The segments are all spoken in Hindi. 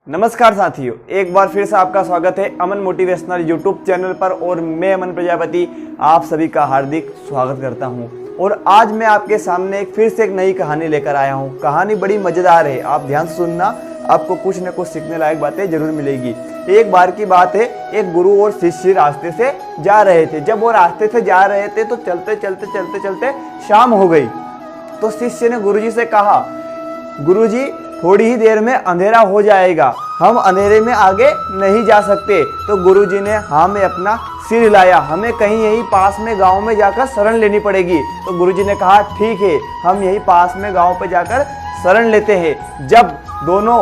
नमस्कार साथियों, एक बार फिर से आपका स्वागत है अमन मोटिवेशनल यूट्यूब चैनल पर और मैं अमन प्रजापति आप सभी का हार्दिक स्वागत करता हूं। और आज मैं आपके सामने फिर से एक नई कहानी लेकर आया हूं। कहानी बड़ी मज़ेदार है, आप ध्यान से सुनना, आपको कुछ न कुछ सीखने लायक बातें जरूर मिलेगी। एक बार की बात है, एक गुरु और शिष्य रास्ते से जा रहे थे। जब वो रास्ते से जा रहे थे तो चलते चलते शाम हो गई। तो शिष्य ने गुरुजी से कहा, गुरुजी थोड़ी ही देर में अंधेरा हो जाएगा, हम अंधेरे में आगे नहीं जा सकते। तो गुरुजी ने हाँ में अपना सिर हिलाया, हमें कहीं यही पास में गांव में जाकर शरण लेनी पड़ेगी। तो गुरुजी ने कहा ठीक है, हम यही पास में गांव पे जाकर शरण लेते हैं। जब दोनों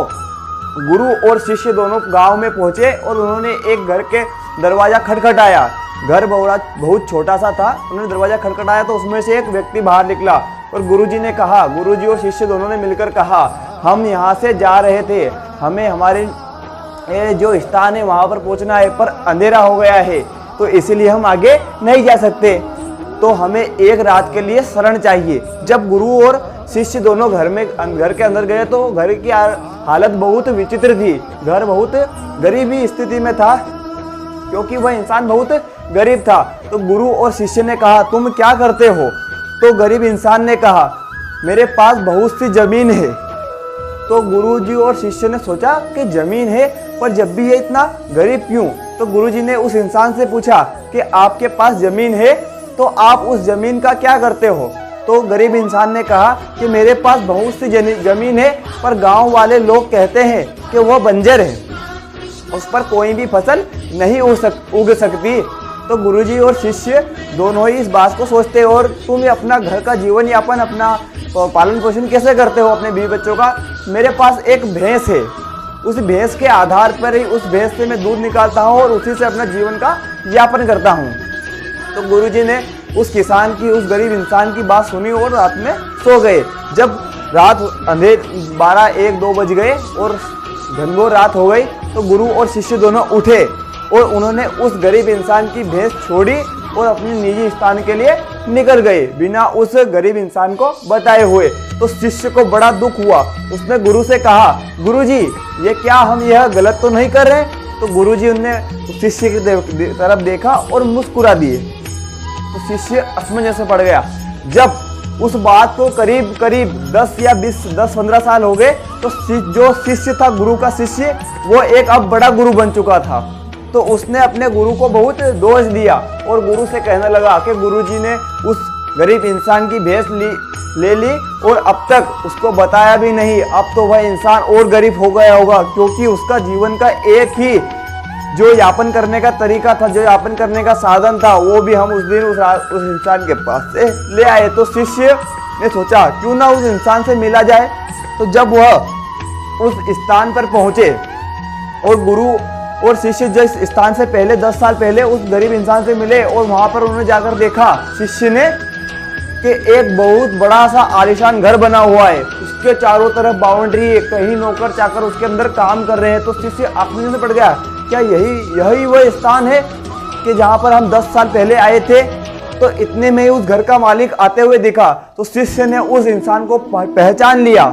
गुरु और शिष्य दोनों गांव में पहुंचे और उन्होंने एक घर के दरवाजा खटखटाया। घर बहुत छोटा सा था। उन्होंने दरवाजा खटखटाया तो उसमें से एक व्यक्ति बाहर निकला और गुरुजी ने कहा, गुरुजी और शिष्य दोनों ने मिलकर कहा, हम यहाँ से जा रहे थे, हमें हमारे जो स्थान है वहाँ पर पहुँचना है, पर अंधेरा हो गया है तो इसलिए हम आगे नहीं जा सकते, तो हमें एक रात के लिए शरण चाहिए। जब गुरु और शिष्य दोनों घर के अंदर गए तो घर की हालत बहुत विचित्र थी। घर बहुत गरीबी स्थिति में था क्योंकि वह इंसान बहुत गरीब था। तो गुरु और शिष्य ने कहा, तुम क्या करते हो? तो गरीब इंसान ने कहा, मेरे पास बहुत सी जमीन है। तो गुरुजी और शिष्य ने सोचा कि जमीन है, पर जब भी ये इतना गरीब क्यों? तो गुरुजी ने उस इंसान से पूछा कि आपके पास जमीन है तो आप उस जमीन का क्या करते हो? तो गरीब इंसान ने कहा कि मेरे पास बहुत सी जमीन है, पर गांव वाले लोग कहते हैं कि वह बंजर है, उस पर कोई भी फसल नहीं उग सकती। तो गुरुजी और शिष्य दोनों ही इस बात को सोचते हैं। और तुम अपना घर का जीवन यापन, अपना पालन पोषण कैसे करते हो अपने बीवी बच्चों का? मेरे पास एक भैंस है, उस भैंस के आधार पर ही उस भैंस से मैं दूध निकालता हूँ और उसी से अपना जीवन का यापन करता हूँ। तो गुरुजी ने उस किसान की, उस गरीब इंसान की बात सुनी और रात में सो गए। जब रात 12, 1, 2 बज गए और घनघोर रात हो गई तो गुरु और शिष्य दोनों उठे और उन्होंने उस गरीब इंसान की भैंस छोड़ी और अपने निजी स्थान के लिए निकल गए बिना उस गरीब इंसान को बताए हुए। तो शिष्य को बड़ा दुख हुआ। उसने गुरु से कहा, गुरुजी ये क्या, हम यह गलत तो नहीं कर रहे? तो गुरुजी उन्हें शिष्य की तरफ देखा और मुस्कुरा दिए। तो शिष्य असमंजस में पड़ गया। जब उस बात को करीब 10-15 साल हो गए तो जो शिष्य था, गुरु का शिष्य, वो एक अब बड़ा गुरु बन चुका था। तो उसने अपने गुरु को बहुत दोष दिया और गुरु से कहने लगा कि गुरुजी ने उस गरीब इंसान की भैंस ले ली और अब तक उसको बताया भी नहीं। अब तो वह इंसान और गरीब हो गया होगा क्योंकि उसका जीवन का एक ही जो यापन करने का तरीका था, जो यापन करने का साधन था, वो भी हम उस दिन उस इंसान के पास से ले आए। तो शिष्य ने सोचा क्यों ना उस इंसान से मिला जाए। तो जब वह उस स्थान पर पहुंचे और गुरु और शिष्य जिस स्थान से पहले 10 साल पहले उस गरीब इंसान से मिले और वहां पर उन्होंने जाकर देखा शिष्य ने कि एक बहुत बड़ा सा आलीशान घर बना हुआ है, उसके चारों तरफ बाउंड्री है, कहीं नौकर चाकर उसके अंदर काम कर रहे हैं। तो शिष्य आश्चर्य से पड़ गया, क्या यही वह स्थान है कि जहां पर हम 10 साल पहले आए थे? तो इतने में ही उस घर का मालिक आते हुए दिखा। तो शिष्य ने उस इंसान को पहचान लिया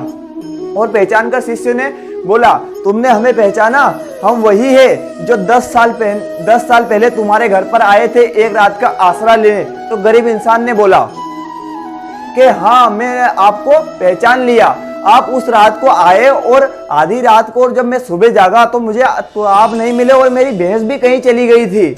और पहचान कर शिष्य ने बोला, तुमने हमें पहचाना? हम वही है जो 10 साल पहले तुम्हारे घर पर आए थे एक रात का आसरा लेने। तो गरीब इंसान ने बोला कि हाँ, मैं आपको पहचान लिया। आप उस रात को आए और आधी रात को, और जब मैं सुबह जागा तो आप नहीं मिले और मेरी भैंस भी कहीं चली गई थी।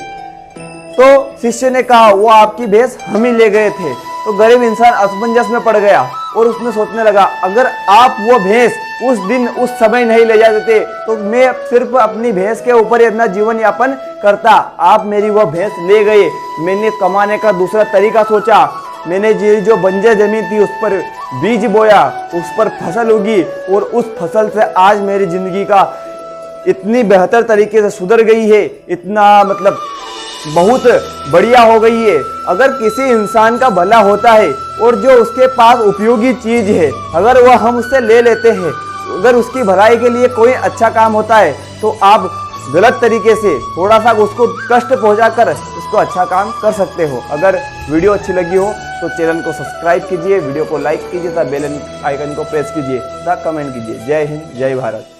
तो शिष्य ने कहा, वो आपकी भैंस हम ही ले गए थे। तो गरीब इंसान असमंजस में पड़ गया और उसने सोचने लगा, अगर आप वो भैंस उस दिन उस समय नहीं ले जाते तो मैं सिर्फ अपनी भैंस के ऊपर ही अपना जीवन यापन करता। आप मेरी वो भैंस ले गए। मैंने कमाने का दूसरा तरीका सोचा। मैंने जो बंजर जमीन थी उस पर बीज बोया, उस पर फसल उगी और उस फसल से आज मेरी जिंदगी का इतनी बेहतर तरीके से सुधर गई है, इतना मतलब बहुत बढ़िया हो गई है। अगर किसी इंसान का भला होता है और जो उसके पास उपयोगी चीज है, अगर वह हम उससे ले लेते हैं, अगर उसकी भलाई के लिए कोई अच्छा काम होता है तो आप गलत तरीके से थोड़ा सा उसको कष्ट पहुंचाकर उसको अच्छा काम कर सकते हो। अगर वीडियो अच्छी लगी हो तो चैनल को सब्सक्राइब कीजिए, वीडियो को लाइक कीजिए तथा बेल आइकन को प्रेस कीजिए तथा कमेंट कीजिए। जय हिंद, जय भारत।